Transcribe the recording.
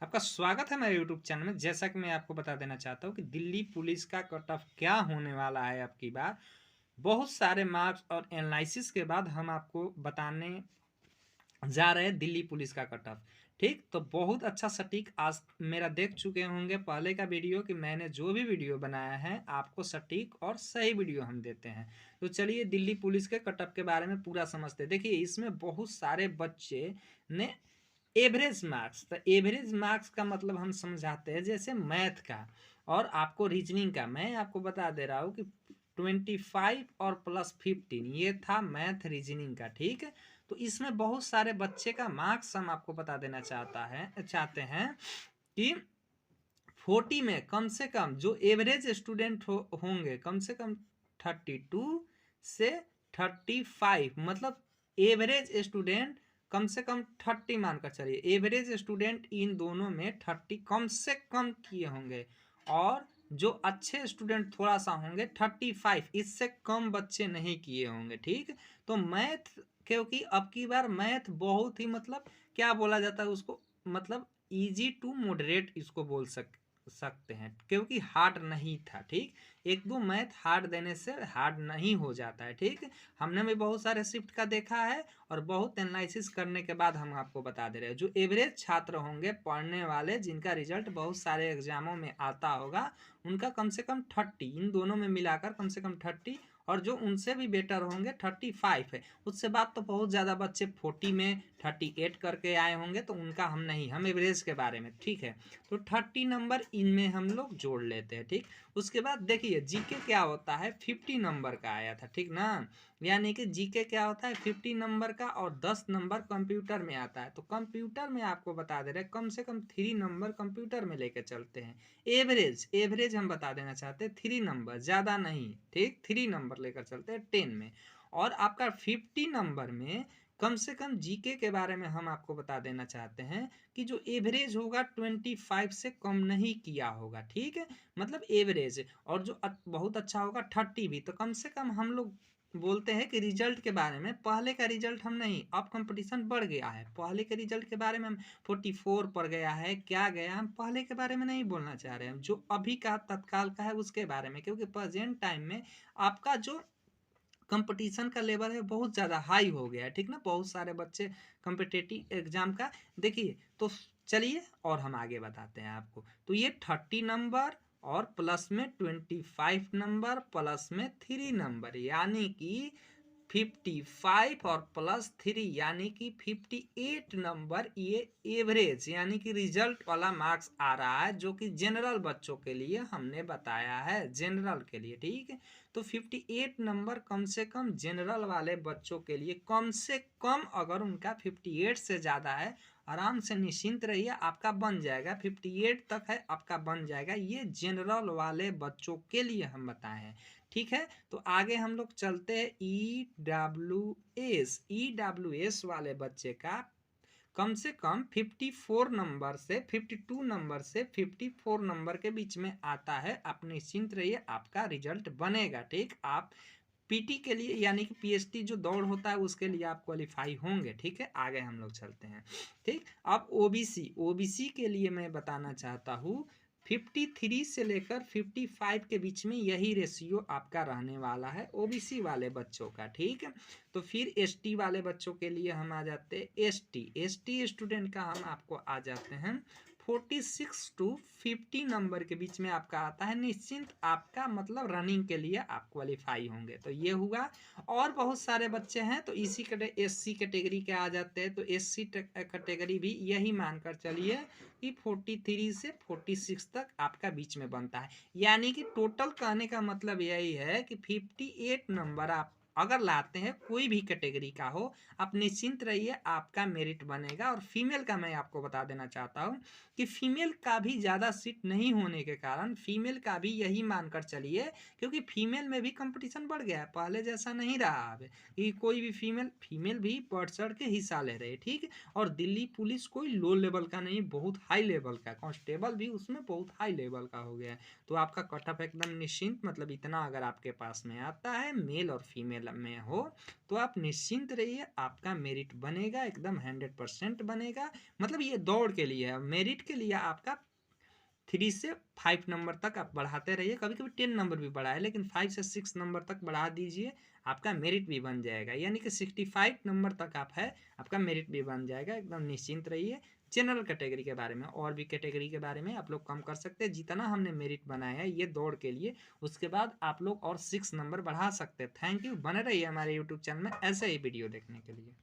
आपका स्वागत है मेरे यूट्यूब चैनल में। जैसा कि मैं आपको बता देना चाहता हूँ कि दिल्ली पुलिस का कट ऑफ क्या होने वाला है अब की बार। बहुत सारे मार्क्स और एनालिसिस के बाद हम आपको बताने जा रहे हैं दिल्ली पुलिस का कट ऑफ। ठीक, तो बहुत अच्छा सटीक आज मेरा देख चुके होंगे पहले का वीडियो कि मैंने जो भी वीडियो बनाया है आपको सटीक और सही वीडियो हम देते हैं। तो चलिए दिल्ली पुलिस के कट ऑफ के बारे में पूरा समझते हैं। देखिए, इसमें बहुत सारे बच्चे ने एवरेज मार्क्स, तो एवरेज मार्क्स का मतलब हम समझाते हैं जैसे मैथ का और आपको रीजनिंग का। मैं आपको बता दे रहा हूँ कि 25 और +15 ये था मैथ रीजनिंग का। ठीक है, तो इसमें बहुत सारे बच्चे का मार्क्स हम आपको बता देना चाहते हैं कि 40 में कम से कम जो एवरेज स्टूडेंट होंगे कम से कम 32 से 35, मतलब एवरेज स्टूडेंट कम से कम 30 मानकर चलिए। एवरेज स्टूडेंट इन दोनों में 30 कम से कम किए होंगे और जो अच्छे स्टूडेंट थोड़ा सा होंगे 35, इससे कम बच्चे नहीं किए होंगे। ठीक, तो मैथ, क्योंकि अब की बार मैथ बहुत ही मतलब क्या बोला जाता है उसको, मतलब इजी टू मॉडरेट इसको बोल सकते हैं, क्योंकि हार्ड नहीं था। ठीक, एक दो मैथ हार्ड देने से हार्ड नहीं हो जाता है। ठीक, हमने भी बहुत सारे शिफ्ट का देखा है और बहुत एनालिसिस करने के बाद हम आपको बता दे रहे हैं। जो एवरेज छात्र होंगे पढ़ने वाले, जिनका रिजल्ट बहुत सारे एग्जामों में आता होगा, उनका कम से कम 30, इन दोनों में मिलाकर कम से कम 30, और जो उनसे भी बेटर होंगे 35 है। उससे बात तो बहुत ज़्यादा बच्चे 40 में 38 करके आए होंगे, तो उनका हम नहीं, हम एवरेज के बारे में। ठीक है, तो 30 नंबर इनमें हम लोग जोड़ लेते हैं। ठीक, उसके बाद देखिए जीके क्या होता है, 50 नंबर का आया था। ठीक ना, यानी कि जीके क्या होता है 50 नंबर का, और 10 नंबर कंप्यूटर में आता है। तो कंप्यूटर में आपको बता दे रहे हैं कम से कम 3 नंबर कंप्यूटर में लेके चलते हैं। एवरेज एवरेज हम बता देना चाहते हैं 3 नंबर, ज़्यादा नहीं। ठीक, 3 नंबर लेकर चलते हैं 10 में। और आपका 50 नंबर में कम से कम जीके के बारे में हम आपको बता देना चाहते हैं कि जो एवरेज होगा 25 से कम नहीं किया होगा। ठीक है, मतलब एवरेज, और जो बहुत अच्छा होगा 30 भी। तो कम से कम हम लोग बोलते हैं कि रिजल्ट के बारे में, पहले का रिजल्ट हम नहीं, अब कंपटीशन बढ़ गया है। पहले के रिजल्ट के बारे में हम 44 पर गया है क्या गया, हम पहले के बारे में नहीं बोलना चाह रहे हैं। जो अभी का तत्काल का है उसके बारे में, क्योंकि प्रेजेंट टाइम में आपका जो कंपटीशन का लेवल है बहुत ज़्यादा हाई हो गया है। ठीक ना, बहुत सारे बच्चे कम्पिटेटिव एग्जाम का, देखिए तो चलिए और हम आगे बताते हैं आपको। तो ये 30 नंबर और प्लस में 25 नंबर प्लस में 3 नंबर, यानी कि 55 और +3 यानी कि 58 नंबर, ये एवरेज यानी कि रिजल्ट वाला मार्क्स आ रहा है, जो कि जनरल बच्चों के लिए हमने बताया है, जनरल के लिए। ठीक है, तो 58 नंबर कम से कम जनरल वाले बच्चों के लिए, कम से कम अगर उनका 58 से ज़्यादा है, आराम से निश्चिंत रहिए आपका बन जाएगा। 58 तक है आपका बन जाएगा, ये जनरल वाले बच्चों के लिए हम बताए हैं। ठीक है, तो आगे हम लोग चलते हैं ई डब्ल्यू एस वाले बच्चे का कम से कम 54 नंबर से 52 नंबर से 54 नंबर के बीच में आता है। आप निश्चिंत रहिए आपका रिजल्ट बनेगा। ठीक, आप पीटी के लिए यानी कि पीएचडी जो दौड़ होता है उसके लिए आप क्वालिफाई होंगे। ठीक है, आगे हम लोग चलते हैं। ठीक, अब ओबीसी, ओबीसी के लिए मैं बताना चाहता हूँ 53 से लेकर 55 के बीच में यही रेशियो आपका रहने वाला है ओबीसी वाले बच्चों का। ठीक है, तो फिर एसटी वाले बच्चों के लिए हम आ जाते हैं एसटी स्टूडेंट का हम आपको आ जाते हैं 46 टू 50 नंबर के बीच में आपका आता है। निश्चिंत आपका मतलब रनिंग के लिए आप क्वालिफाई होंगे। तो ये हुआ, और बहुत सारे बच्चे हैं तो इसी एससी कैटेगरी के आ जाते हैं। तो एससी कैटेगरी भी यही मानकर चलिए कि 43 से 46 तक आपका बीच में बनता है। यानी कि टोटल कहने का मतलब यही है कि 58 नंबर आप अगर लाते हैं, कोई भी कैटेगरी का हो, आप निश्चिंत रहिए आपका मेरिट बनेगा। और फीमेल का मैं आपको बता देना चाहता हूँ कि फीमेल का भी ज़्यादा सीट नहीं होने के कारण फीमेल का भी यही मानकर चलिए, क्योंकि फीमेल में भी कंपटीशन बढ़ गया है, पहले जैसा नहीं रहा अब कि कोई भी फीमेल भी बढ़ चढ़ के हिस्सा ले रहे। ठीक, और दिल्ली पुलिस कोई लो लेवल का नहीं, बहुत हाई लेवल का, कांस्टेबल भी उसमें बहुत हाई लेवल का हो गया है। तो आपका कट ऑफ एकदम निश्चिंत, मतलब इतना अगर आपके पास में आता है मेल और फीमेल में हो तो आप निश्चिंत रहिए, आपका मेरिट बनेगा, एकदम 100% बनेगा। मतलब ये दौड़ के लिए है, मेरिट के लिए आपका 3 से 5 नंबर तक आप बढ़ाते रहिए, कभी कभी 10 नंबर भी बढ़ाए, लेकिन 5 से 6 नंबर तक बढ़ा दीजिए, आपका मेरिट भी बन जाएगा। यानी कि 65 नंबर तक आप है, आपका मेरिट भी बन जाएगा, एकदम निश्चिंत रहिए। जनरल कैटेगरी के बारे में और भी कैटेगरी के बारे में आप लोग कम कर सकते हैं, जितना हमने मेरिट बनाया है ये दौड़ के लिए, उसके बाद आप लोग और 6 नंबर बढ़ा सकते हैं। थैंक यू, बने रहिए हमारे यूट्यूब चैनल में ऐसे ही वीडियो देखने के लिए।